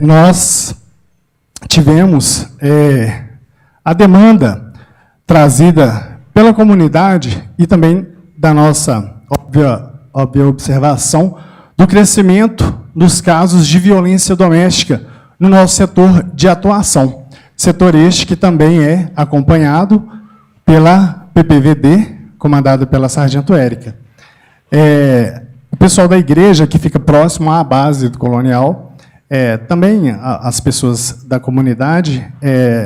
nós tivemos a demanda trazida pela comunidade e também da nossa óbvia observação do crescimento dos casos de violência doméstica no nosso setor de atuação. Setor este que também é acompanhado pela PPVD, comandada pela Sargento Érica. O pessoal da igreja, que fica próximo à base do Colonial, também as pessoas da comunidade,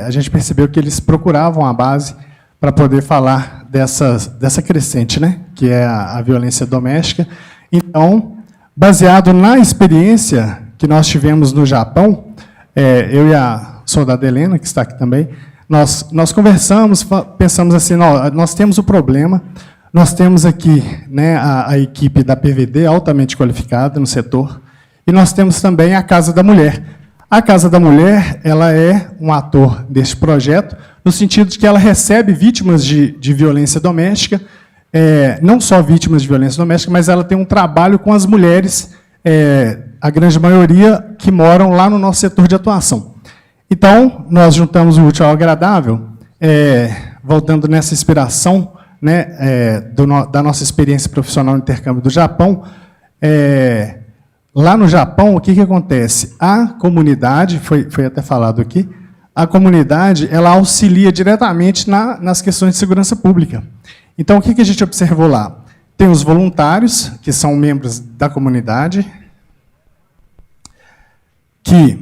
a gente percebeu que eles procuravam a base para poder falar dessa crescente, né, que é a violência doméstica. Então, baseado na experiência que nós tivemos no Japão, eu e a soldada Helena, que está aqui também, nós conversamos, pensamos assim, nós temos o problema, nós temos aqui, né, a equipe da PVD altamente qualificada no setor, e nós temos também a Casa da Mulher. A Casa da Mulher, ela é um ator deste projeto, no sentido de que ela recebe vítimas de violência doméstica, não só vítimas de violência doméstica, mas ela tem um trabalho com as mulheres, a grande maioria que moram lá no nosso setor de atuação. Então, nós juntamos o útil ao agradável, voltando nessa inspiração, né, da nossa experiência profissional no intercâmbio do Japão. Lá no Japão, o que acontece? A comunidade, foi até falado aqui, a comunidade ela auxilia diretamente nas questões de segurança pública. Então, o que a gente observou lá? Tem os voluntários, que são membros da comunidade, que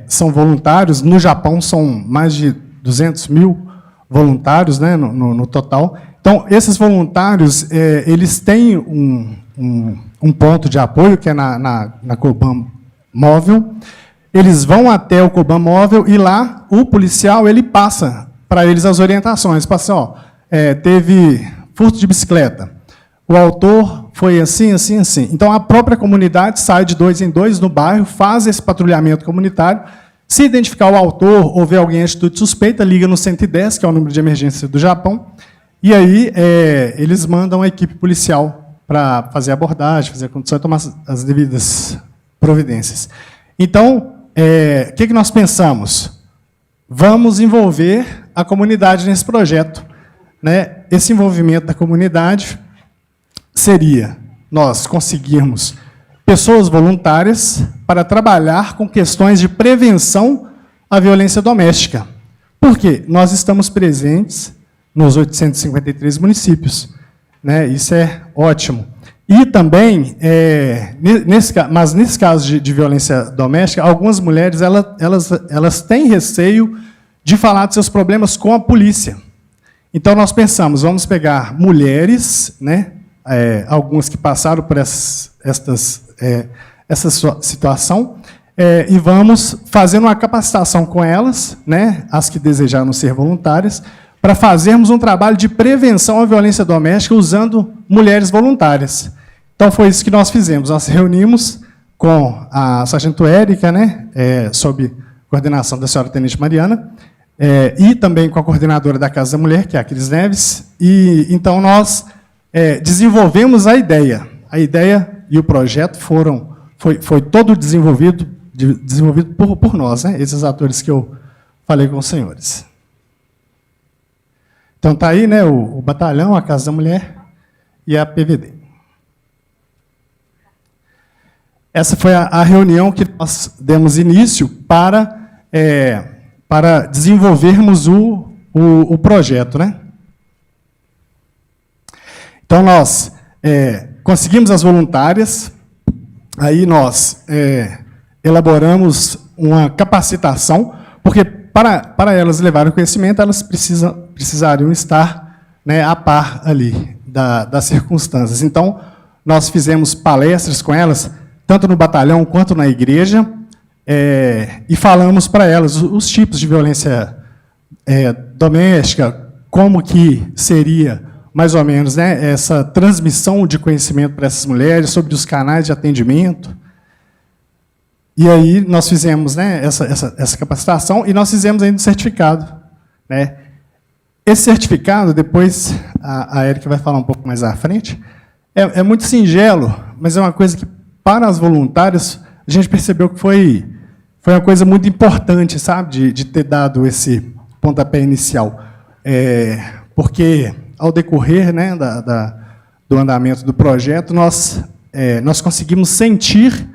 são voluntários. No Japão, são mais de 200 mil voluntários, né, no total. Então, esses voluntários, eles têm um ponto de apoio, que é na Coban móvel. Eles vão até o Coban móvel e lá o policial ele passa para eles as orientações. Passa, teve furto de bicicleta. O autor foi assim, assim, assim. Então, a própria comunidade sai de 2 em 2 no bairro, faz esse patrulhamento comunitário. Se identificar o autor ou ver alguém em atitude suspeita, liga no 110, que é o número de emergência do Japão, e aí eles mandam a equipe policial para fazer a abordagem, fazer a condução e tomar as devidas providências. Então, o que nós pensamos? Vamos envolver a comunidade nesse projeto, né? Esse envolvimento da comunidade seria nós conseguirmos pessoas voluntárias para trabalhar com questões de prevenção à violência doméstica. Por quê? Nós estamos presentes nos 853 municípios, né? Isso é ótimo. E também, mas nesse caso de violência doméstica, algumas mulheres elas têm receio de falar dos seus problemas com a polícia. Então, nós pensamos, vamos pegar mulheres, né, algumas que passaram por essa situação, e vamos fazer uma capacitação com elas, né, as que desejaram ser voluntárias, para fazermos um trabalho de prevenção à violência doméstica usando mulheres voluntárias. Então, foi isso que nós fizemos. Nós reunimos com a Sargento Érica, né, sob coordenação da senhora Tenente Mariana, e também com a coordenadora da Casa da Mulher, que é a Cris Neves, e então nós desenvolvemos a ideia. A ideia e o projeto foi todo desenvolvido por nós, né, esses atores que eu falei com os senhores. Então, está aí, né, o batalhão, a Casa da Mulher e a PVD. Essa foi a reunião que nós demos início para desenvolvermos o projeto, né? Então, nós conseguimos as voluntárias, aí nós elaboramos uma capacitação, porque para elas levarem o conhecimento, elas precisariam estar, né, a par ali das circunstâncias. Então, nós fizemos palestras com elas, tanto no batalhão quanto na igreja, e falamos para elas os tipos de violência doméstica, como que seria, mais ou menos, né, essa transmissão de conhecimento para essas mulheres, sobre os canais de atendimento. E aí nós fizemos, né, essa capacitação e nós fizemos ainda o certificado, né. Esse certificado, depois a Érica vai falar um pouco mais à frente, é muito singelo, mas é uma coisa que, para as voluntárias, a gente percebeu que foi foi uma coisa muito importante, sabe, de ter dado esse pontapé inicial. Porque, ao decorrer, né, do andamento do projeto, nós conseguimos sentir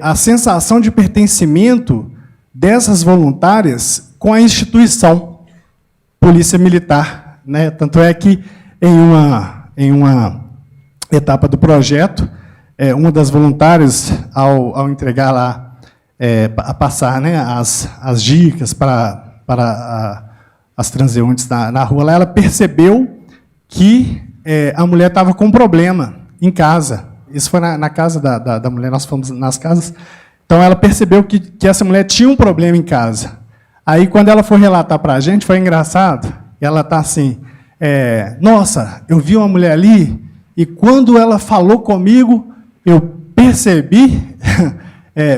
a sensação de pertencimento dessas voluntárias com a instituição Polícia Militar, né? Tanto é que, em uma etapa do projeto, uma das voluntárias, ao entregar lá, a passar, né, as dicas para as transeuntes na rua, lá, ela percebeu que a mulher estava com um problema em casa. Isso foi na casa da mulher, nós fomos nas casas. Então, ela percebeu que essa mulher tinha um problema em casa. Aí, quando ela foi relatar para a gente, foi engraçado. Ela está assim, nossa, eu vi uma mulher ali, e quando ela falou comigo, eu percebi,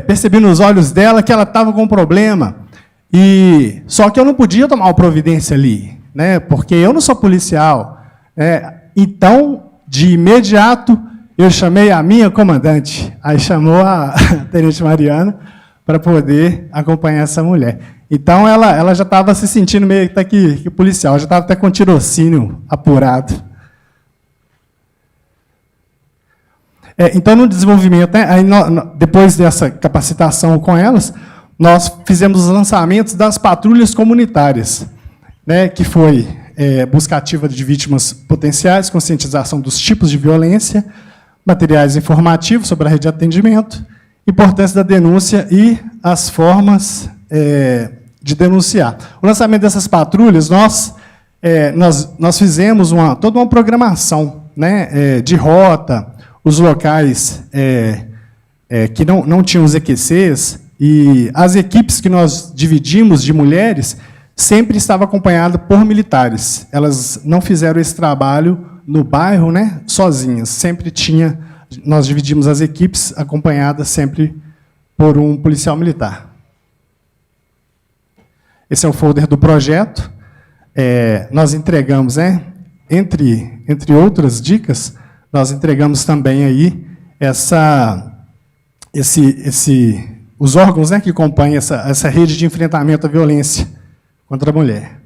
percebi nos olhos dela que ela estava com um problema. Só que eu não podia tomar uma providência ali, né, porque eu não sou policial. Então, de imediato, eu chamei a minha comandante, aí chamou a Tenente Mariana para poder acompanhar essa mulher. Então, ela já estava se sentindo meio até que policial, já estava até com tirocínio apurado. Então, no desenvolvimento, né, aí depois dessa capacitação com elas, nós fizemos os lançamentos das patrulhas comunitárias, né, que foi busca ativa de vítimas potenciais, conscientização dos tipos de violência, materiais informativos sobre a rede de atendimento, importância da denúncia e as formas de denunciar. O lançamento dessas patrulhas, nós fizemos toda uma programação, né, de rota, os locais que não tinham os EQCs, e as equipes que nós dividimos de mulheres sempre estavam acompanhadas por militares. Elas não fizeram esse trabalho no bairro, né, sozinhas. Sempre nós dividimos as equipes acompanhadas sempre por um policial militar. Esse é o folder do projeto. Nós entregamos, entre outras dicas, nós entregamos também aí os órgãos, né, que acompanham essa rede de enfrentamento à violência contra a mulher.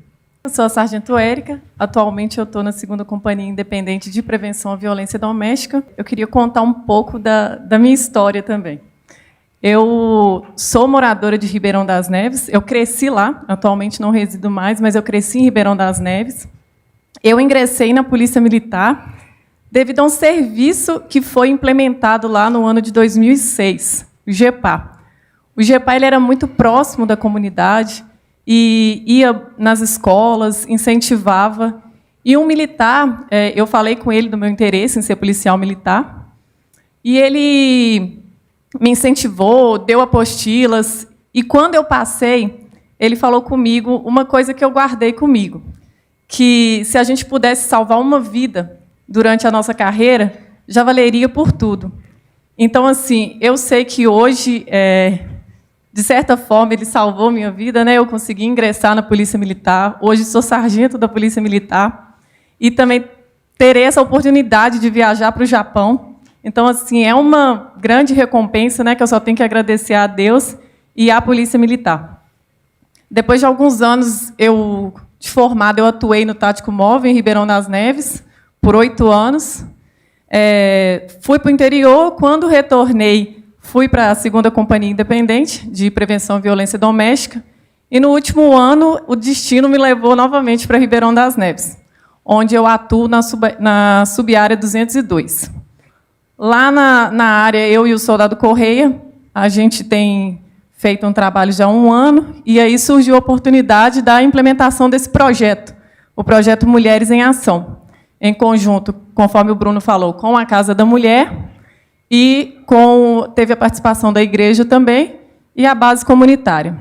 Eu sou a Sargento Érica. Atualmente eu estou na 2ª Companhia Independente de Prevenção à Violência Doméstica. Eu queria contar um pouco da minha história também. Eu sou moradora de Ribeirão das Neves. Eu cresci lá. Atualmente não resido mais, mas eu cresci em Ribeirão das Neves. Eu ingressei na Polícia Militar devido a um serviço que foi implementado lá no ano de 2006, o GEPA. O GEPA ele era muito próximo da comunidade e ia nas escolas, incentivava. E um militar, eu falei com ele do meu interesse em ser policial militar, e ele me incentivou, deu apostilas, e quando eu passei, ele falou comigo uma coisa que eu guardei comigo, que se a gente pudesse salvar uma vida durante a nossa carreira, já valeria por tudo. Então, assim, eu sei que hoje, de certa forma, ele salvou minha vida, né? Eu consegui ingressar na Polícia Militar. Hoje sou sargento da Polícia Militar e também terei essa oportunidade de viajar para o Japão. Então, assim, é uma grande recompensa, né? Que eu só tenho que agradecer a Deus e à Polícia Militar. Depois de alguns anos de formada, eu atuei no Tático Móvel em Ribeirão das Neves por 8 anos. Fui para o interior. Quando retornei, fui para a 2ª Companhia Independente de Prevenção à Violência Doméstica. E, no último ano, o destino me levou novamente para Ribeirão das Neves, onde eu atuo na sub-área 202. Lá na área, eu e o soldado Correia, a gente tem feito um trabalho já há 1 ano, e aí surgiu a oportunidade da implementação desse projeto, o projeto Mulheres em Ação, em conjunto, conforme o Bruno falou, com a Casa da Mulher, e teve a participação da igreja também, e a base comunitária.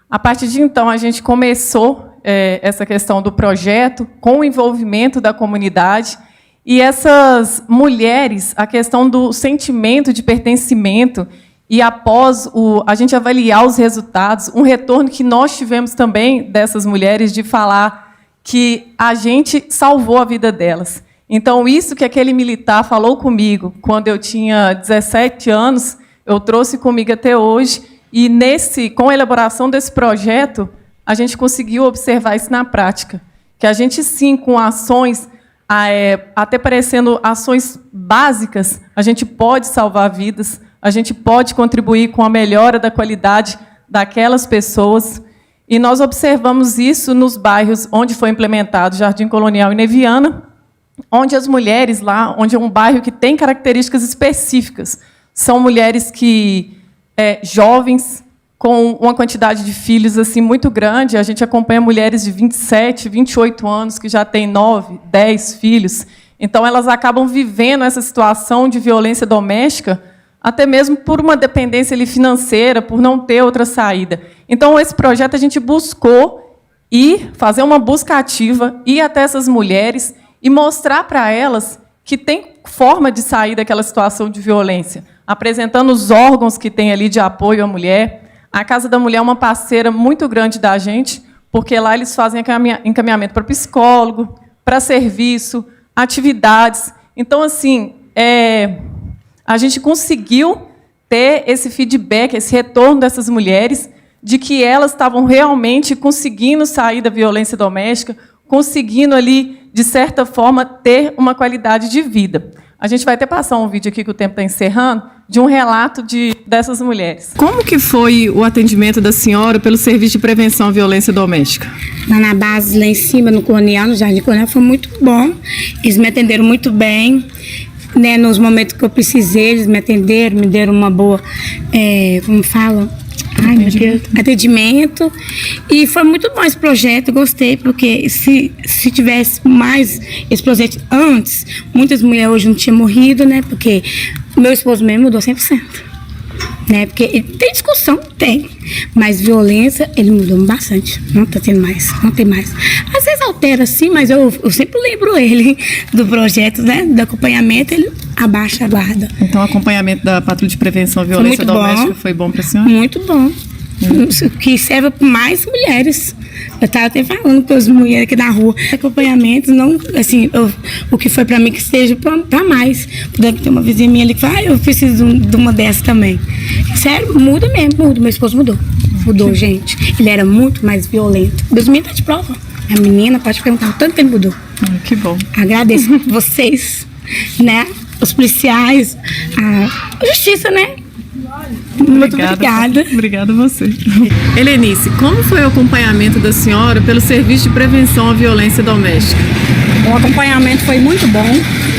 A partir de então, a gente começou essa questão do projeto, com o envolvimento da comunidade, e essas mulheres, a questão do sentimento de pertencimento, e após a gente avaliar os resultados, um retorno que nós tivemos também dessas mulheres, de falar que a gente salvou a vida delas. Então, isso que aquele militar falou comigo quando eu tinha 17 anos, eu trouxe comigo até hoje, e com a elaboração desse projeto, a gente conseguiu observar isso na prática. Que a gente, sim, com ações, até parecendo ações básicas, a gente pode salvar vidas, a gente pode contribuir com a melhora da qualidade daquelas pessoas. E nós observamos isso nos bairros onde foi implementado Jardim Colonial e Neviana, onde as mulheres lá, onde é um bairro que tem características específicas, são mulheres jovens, com uma quantidade de filhos assim muito grande. A gente acompanha mulheres de 27, 28 anos, que já têm 9, 10 filhos. Então, elas acabam vivendo essa situação de violência doméstica, até mesmo por uma dependência ali financeira, por não ter outra saída. Então, esse projeto a gente buscou fazer uma busca ativa, ir até essas mulheres e mostrar para elas que tem forma de sair daquela situação de violência, apresentando os órgãos que tem ali de apoio à mulher. A Casa da Mulher é uma parceira muito grande da gente, porque lá eles fazem encaminhamento para psicólogo, para serviço, atividades. Então, assim, a gente conseguiu ter esse feedback, esse retorno dessas mulheres, de que elas estavam realmente conseguindo sair da violência doméstica, conseguindo ali, de certa forma, ter uma qualidade de vida. A gente vai até passar um vídeo aqui, que o tempo está encerrando, de um relato dessas mulheres. Como que foi o atendimento da senhora pelo Serviço de Prevenção à Violência Doméstica? Lá na base, lá em cima, no Colonial, no Jardim Colonial, foi muito bom. Eles me atenderam muito bem. Né, nos momentos que eu precisei, eles me atenderam, me deram uma boa, como fala? Ai, meu Deus, atendimento. E foi muito bom esse projeto, gostei, porque se tivesse mais esse projeto antes, muitas mulheres hoje não tinham morrido, né? Porque meu esposo mesmo mudou 100%. Né? Porque tem discussão, tem, mas violência ele mudou bastante, não tá tendo mais, não tem mais. Às vezes altera sim, mas eu sempre lembro ele do projeto, né, do acompanhamento, ele abaixa a guarda. Então o acompanhamento da Patrulha de Prevenção à Violência Doméstica foi bom para a senhora? Muito bom. Que serve para mais mulheres. Eu estava até falando para as mulheres aqui na rua, acompanhamento, não, assim, o que foi para mim que seja para mais. Deve ter uma vizinha minha ali que fala, eu preciso de uma dessa também. Sério, muda mesmo, muda. Meu esposo mudou. Mudou, gente. Ele era muito mais violento. Deus me dá de prova. A menina pode perguntar o tanto que ele mudou. Que bom. Agradeço vocês, né? Os policiais, a justiça, né? Muito obrigada. Obrigada a você. Helenice, como foi o acompanhamento da senhora pelo Serviço de Prevenção à Violência Doméstica? O acompanhamento foi muito bom.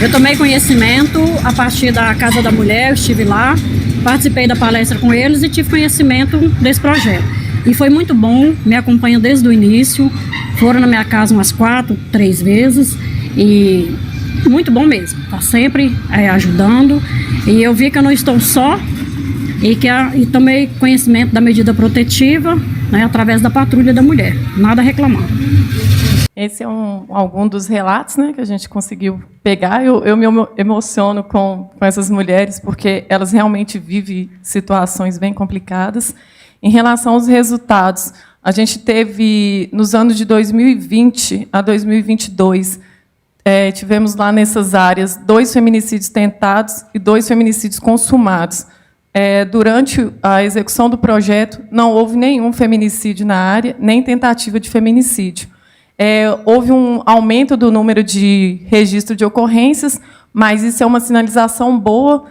Eu tomei conhecimento a partir da Casa da Mulher, eu estive lá, participei da palestra com eles e tive conhecimento desse projeto. E foi muito bom, me acompanham desde o início, foram na minha casa umas 3 vezes e muito bom mesmo. Está sempre ajudando e eu vi que eu não estou só. E tomei conhecimento da medida protetiva, né, através da Patrulha da Mulher. Nada a reclamar. Esse é algum dos relatos, né, que a gente conseguiu pegar. Eu me emociono com essas mulheres, porque elas realmente vivem situações bem complicadas. Em relação aos resultados, a gente teve, nos anos de 2020 a 2022, tivemos lá nessas áreas 2 feminicídios tentados e 2 feminicídios consumados. Durante a execução do projeto, não houve nenhum feminicídio na área, nem tentativa de feminicídio. Houve um aumento do número de registro de ocorrências, mas isso é uma sinalização boa,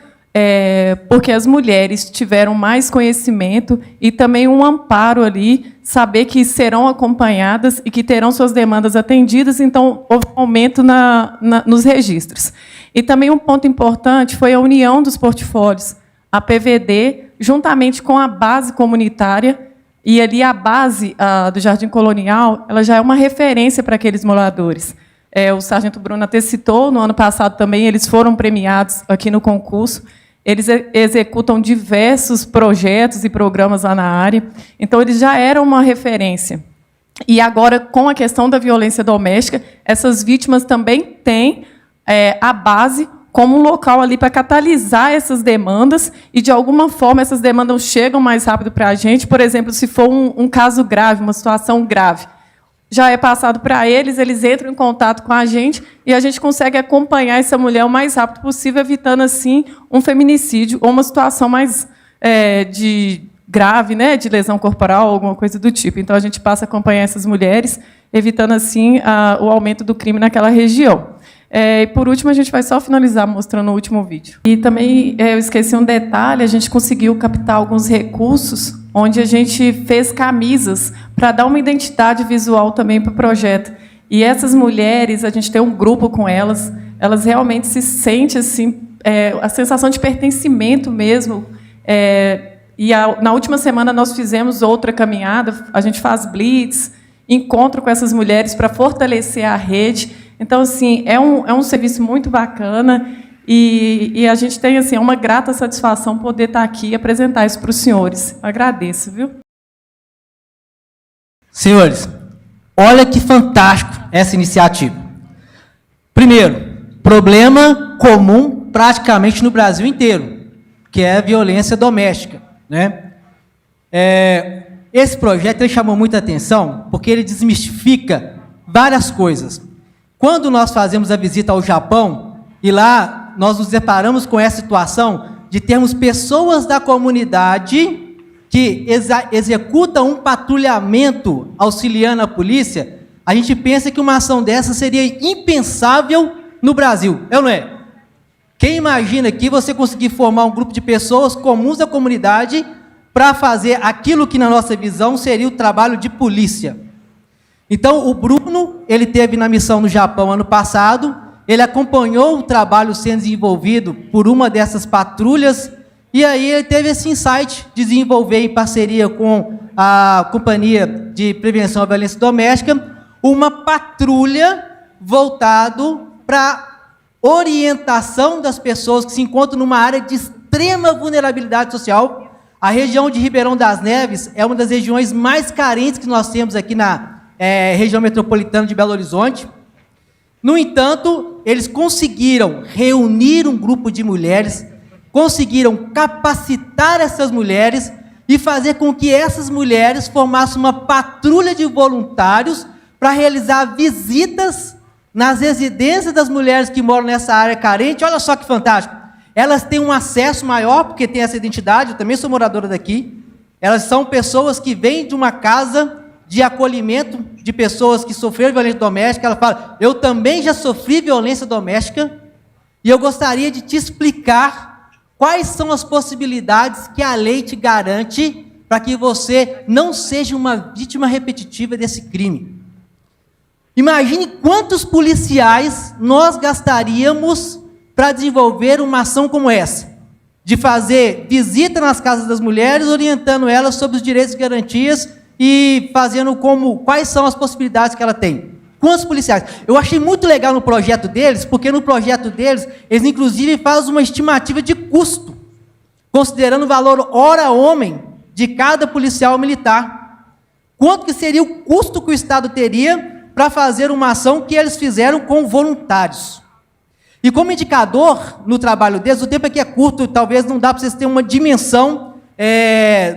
porque as mulheres tiveram mais conhecimento e também um amparo ali, saber que serão acompanhadas e que terão suas demandas atendidas, então houve um aumento nos registros. E também um ponto importante foi a união dos portfólios. A PVD, juntamente com a base comunitária, e ali a base do Jardim Colonial, ela já é uma referência para aqueles moradores. O sargento Bruno até citou, no ano passado também, eles foram premiados aqui no concurso. Eles executam diversos projetos e programas lá na área. Então, eles já eram uma referência. E agora, com a questão da violência doméstica, essas vítimas também têm a base como um local ali para catalisar essas demandas e, de alguma forma, essas demandas chegam mais rápido para a gente. Por exemplo, se for um caso grave, uma situação grave, já é passado para eles, eles entram em contato com a gente e a gente consegue acompanhar essa mulher o mais rápido possível, evitando, assim, um feminicídio ou uma situação mais grave, né, de lesão corporal, alguma coisa do tipo. Então, a gente passa a acompanhar essas mulheres, evitando, assim, o aumento do crime naquela região. E, por último, a gente vai só finalizar mostrando o último vídeo. E também, eu esqueci um detalhe, a gente conseguiu captar alguns recursos, onde a gente fez camisas para dar uma identidade visual também para o projeto. E essas mulheres, a gente tem um grupo com elas, elas realmente se sentem, assim, a sensação de pertencimento mesmo. Na última semana, nós fizemos outra caminhada, a gente faz blitz, encontro com essas mulheres para fortalecer a rede. Então, assim, é um serviço muito bacana e a gente tem, assim, uma grata satisfação poder estar aqui e apresentar isso para os senhores. Agradeço, viu? Senhores, olha que fantástico essa iniciativa. Primeiro, problema comum praticamente no Brasil inteiro, que é a violência doméstica, né? Esse projeto ele chamou muita atenção porque ele desmistifica várias coisas. Quando nós fazemos a visita ao Japão, e lá nós nos deparamos com essa situação de termos pessoas da comunidade que executam um patrulhamento auxiliando a polícia, a gente pensa que uma ação dessa seria impensável no Brasil, é ou não é? Quem imagina que você conseguir formar um grupo de pessoas comuns da comunidade para fazer aquilo que, na nossa visão, seria o trabalho de polícia? Então, o Bruno, ele teve na missão no Japão ano passado, ele acompanhou o trabalho sendo desenvolvido por uma dessas patrulhas, e aí ele teve esse insight de desenvolver, em parceria com a Companhia de Prevenção à Violência Doméstica, uma patrulha voltado para orientação das pessoas que se encontram numa área de extrema vulnerabilidade social. A região de Ribeirão das Neves é uma das regiões mais carentes que nós temos aqui na região metropolitana de Belo Horizonte. No entanto, eles conseguiram reunir um grupo de mulheres, conseguiram capacitar essas mulheres e fazer com que essas mulheres formassem uma patrulha de voluntários para realizar visitas nas residências das mulheres que moram nessa área carente. Olha só que fantástico. Elas têm um acesso maior, porque têm essa identidade, eu também sou moradora daqui. Elas são pessoas que vêm de uma casa de acolhimento de pessoas que sofreram violência doméstica. Ela fala, eu também já sofri violência doméstica, e eu gostaria de te explicar quais são as possibilidades que a lei te garante para que você não seja uma vítima repetitiva desse crime. Imagine quantos policiais nós gastaríamos para desenvolver uma ação como essa, de fazer visita nas casas das mulheres, orientando elas sobre os direitos e garantias e fazendo quais são as possibilidades que ela tem. Quantos policiais? Eu achei muito legal no projeto deles, porque no projeto deles, eles inclusive fazem uma estimativa de custo, considerando o valor hora-homem de cada policial militar. Quanto que seria o custo que o Estado teria para fazer uma ação que eles fizeram com voluntários? E como indicador no trabalho deles, o tempo aqui é curto, talvez não dá para vocês terem uma dimensão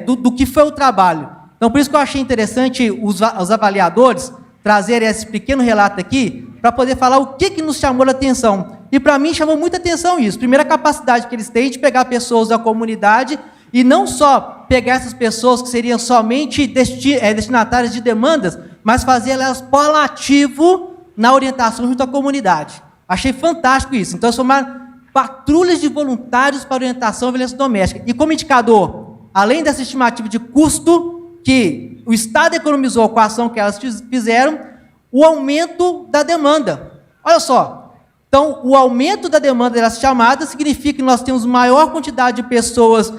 do que foi o trabalho. Então, por isso que eu achei interessante os avaliadores trazerem esse pequeno relato aqui, para poder falar o que nos chamou a atenção. E, para mim, chamou muita atenção isso. Primeiro, a capacidade que eles têm de pegar pessoas da comunidade, e não só pegar essas pessoas que seriam somente destinatárias de demandas, mas fazer elas polo ativo na orientação junto à comunidade. Achei fantástico isso. Então, formaram patrulhas de voluntários para orientação à violência doméstica. E como indicador, além dessa estimativa de custo que o Estado economizou com a ação que elas fizeram, o aumento da demanda. Olha só. Então, o aumento da demanda das chamadas significa que nós temos maior quantidade de pessoas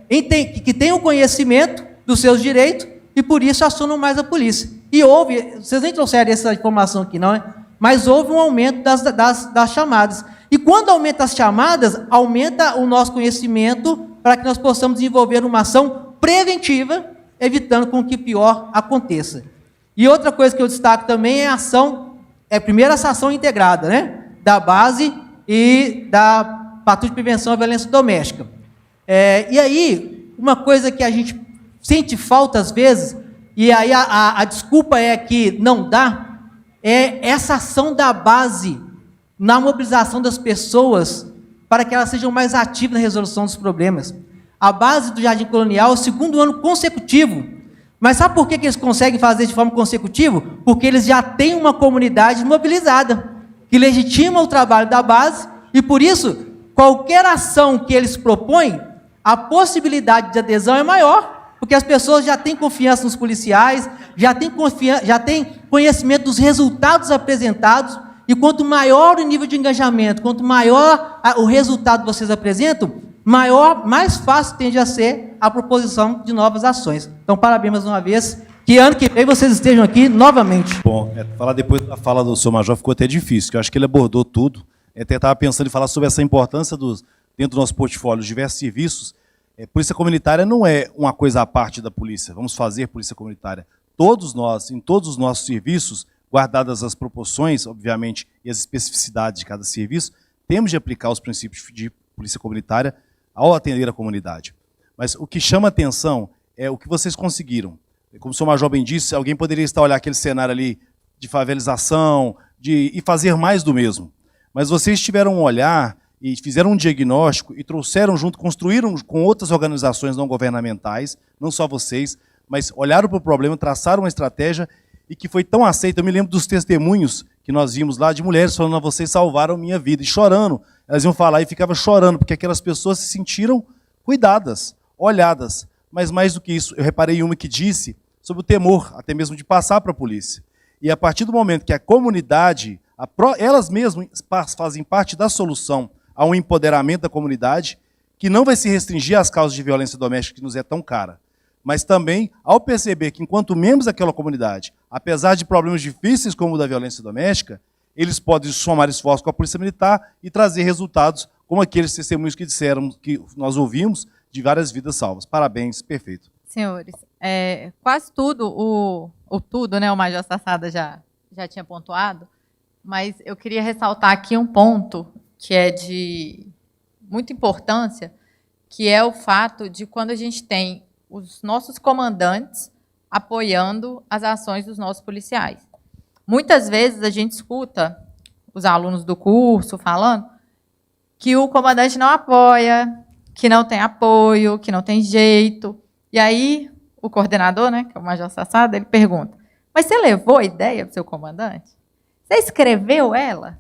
que têm o conhecimento dos seus direitos e, por isso, acionam mais a polícia. E houve, vocês nem trouxeram essa informação aqui, não é? Mas houve um aumento das chamadas. E quando aumenta as chamadas, aumenta o nosso conhecimento para que nós possamos desenvolver uma ação preventiva, evitando com que pior aconteça. E outra coisa que eu destaco também é a ação, primeiro essa ação integrada, né? Da base e da patrulha de prevenção à violência doméstica. E aí, uma coisa que a gente sente falta às vezes e aí a desculpa é que não dá, é essa ação da base na mobilização das pessoas para que elas sejam mais ativas na resolução dos problemas. A base do Jardim Colonial é o 2º ano consecutivo. Mas sabe por que eles conseguem fazer de forma consecutiva? Porque eles já têm uma comunidade mobilizada, que legitima o trabalho da base, e por isso, qualquer ação que eles propõem, a possibilidade de adesão é maior, porque as pessoas já têm confiança nos policiais, já têm conhecimento dos resultados apresentados, e quanto maior o nível de engajamento, quanto maior o resultado que vocês apresentam, mais fácil tende a ser a proposição de novas ações. Então, parabéns mais uma vez, que ano que vem vocês estejam aqui novamente. Bom, falar depois da fala do senhor Major ficou até difícil, que eu acho que ele abordou tudo. Até estava pensando em falar sobre essa importância dentro do nosso portfólio, os diversos serviços. Polícia comunitária não é uma coisa à parte da polícia, vamos fazer polícia comunitária. Todos nós, em todos os nossos serviços, guardadas as proporções, obviamente, e as especificidades de cada serviço, temos de aplicar os princípios de polícia comunitária ao atender a comunidade. Mas o que chama atenção é o que vocês conseguiram. Como o senhor Major bem disse, alguém poderia estar olhando aquele cenário ali de favelização e fazer mais do mesmo. Mas vocês tiveram um olhar e fizeram um diagnóstico e trouxeram junto, construíram com outras organizações não governamentais, não só vocês, mas olharam para o problema, traçaram uma estratégia e que foi tão aceita. Eu me lembro dos testemunhos que nós vimos lá de mulheres falando: vocês salvaram minha vida, e chorando. Elas iam falar e ficavam chorando, porque aquelas pessoas se sentiram cuidadas, olhadas. Mas mais do que isso, eu reparei em uma que disse sobre o temor, até mesmo de passar para a polícia. E a partir do momento que a comunidade, elas mesmas fazem parte da solução a um empoderamento da comunidade, que não vai se restringir às causas de violência doméstica que nos é tão cara, mas também ao perceber que, enquanto membros daquela comunidade, apesar de problemas difíceis como o da violência doméstica, eles podem somar esforços com a Polícia Militar e trazer resultados como aqueles testemunhos que disseram, que nós ouvimos, de várias vidas salvas. Parabéns, perfeito. Senhores, quase tudo, né, o Major Sassada já tinha pontuado, mas eu queria ressaltar aqui um ponto que é de muita importância, que é o fato de quando a gente tem os nossos comandantes apoiando as ações dos nossos policiais. Muitas vezes a gente escuta os alunos do curso falando que o comandante não apoia, que não tem apoio, que não tem jeito. E aí o coordenador, né, que é o Major Sassada, ele pergunta: mas você levou a ideia para o seu comandante? Você escreveu ela?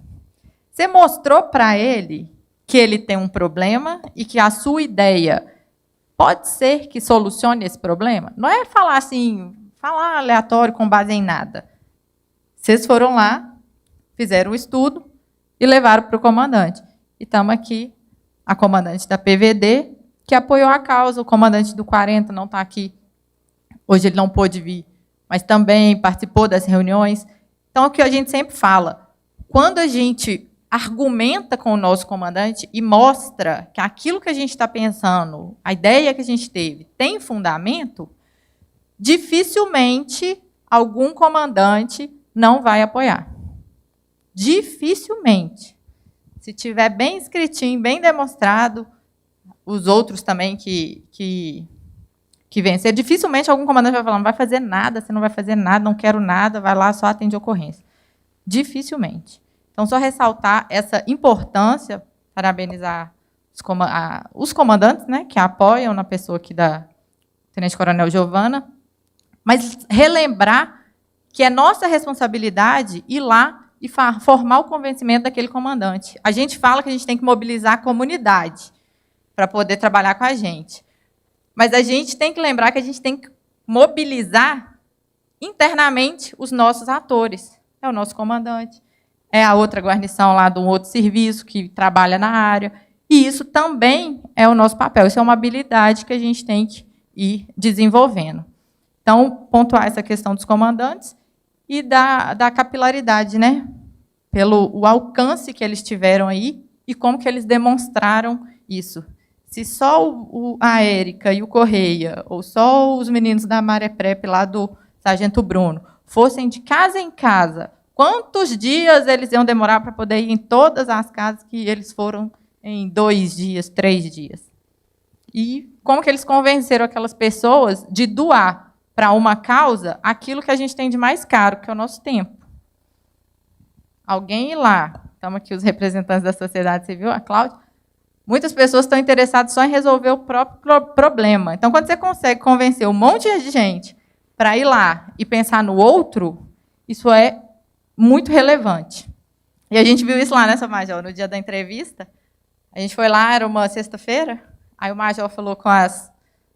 Você mostrou para ele que ele tem um problema e que a sua ideia pode ser que solucione esse problema? Não é falar assim, falar aleatório com base em nada. Vocês foram lá, fizeram o estudo e levaram para o comandante. E estamos aqui, a comandante da PVD, que apoiou a causa. O comandante do 40 não está aqui. Hoje ele não pôde vir, mas também participou das reuniões. Então, é o que a gente sempre fala. Quando a gente argumenta com o nosso comandante e mostra que aquilo que a gente está pensando, a ideia que a gente teve, tem fundamento, dificilmente algum comandante não vai apoiar. Dificilmente. Se tiver bem escritinho, bem demonstrado, os outros também que vencer, dificilmente algum comandante vai falar: não vai fazer nada, você não vai fazer nada, não quero nada, vai lá, só atende ocorrência. Dificilmente. Então, só ressaltar essa importância, parabenizar os comandantes, né, que apoiam na pessoa aqui da Tenente Coronel Giovana, mas relembrar que é nossa responsabilidade ir lá e formar o convencimento daquele comandante. A gente fala que a gente tem que mobilizar a comunidade para poder trabalhar com a gente. Mas a gente tem que lembrar que a gente tem que mobilizar internamente os nossos atores. É o nosso comandante, é a outra guarnição lá de um outro serviço que trabalha na área. E isso também é o nosso papel. Isso é uma habilidade que a gente tem que ir desenvolvendo. Então, pontuar essa questão dos comandantes e da capilaridade, né? Pelo alcance que eles tiveram aí e como que eles demonstraram isso. Se só a Érica e o Correia, ou só os meninos da Maré Prep lá do Sargento Bruno, fossem de casa em casa, quantos dias eles iam demorar para poder ir em todas as casas que eles foram em 2 dias, 3 dias? E como que eles convenceram aquelas pessoas de doar para uma causa aquilo que a gente tem de mais caro, que é o nosso tempo. Alguém ir lá, estamos aqui os representantes da sociedade civil, a Cláudia, muitas pessoas estão interessadas só em resolver o próprio problema. Então, quando você consegue convencer um monte de gente para ir lá e pensar no outro, isso é muito relevante. E a gente viu isso lá, né, seu Major, no dia da entrevista. A gente foi lá, era uma sexta-feira, aí o Major falou com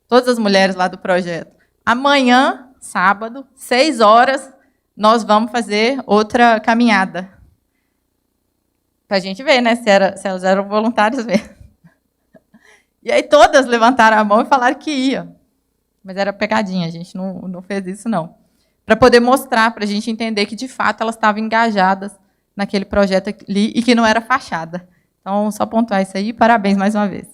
todas as mulheres lá do projeto. Amanhã, sábado, 6 horas, nós vamos fazer outra caminhada. Para a gente ver, né, se elas eram voluntárias mesmo. E aí todas levantaram a mão e falaram que iam. Mas era pegadinha, a gente não fez isso, não. Para poder mostrar, para a gente entender que, de fato, elas estavam engajadas naquele projeto ali e que não era fachada. Então, só pontuar isso aí. Parabéns mais uma vez.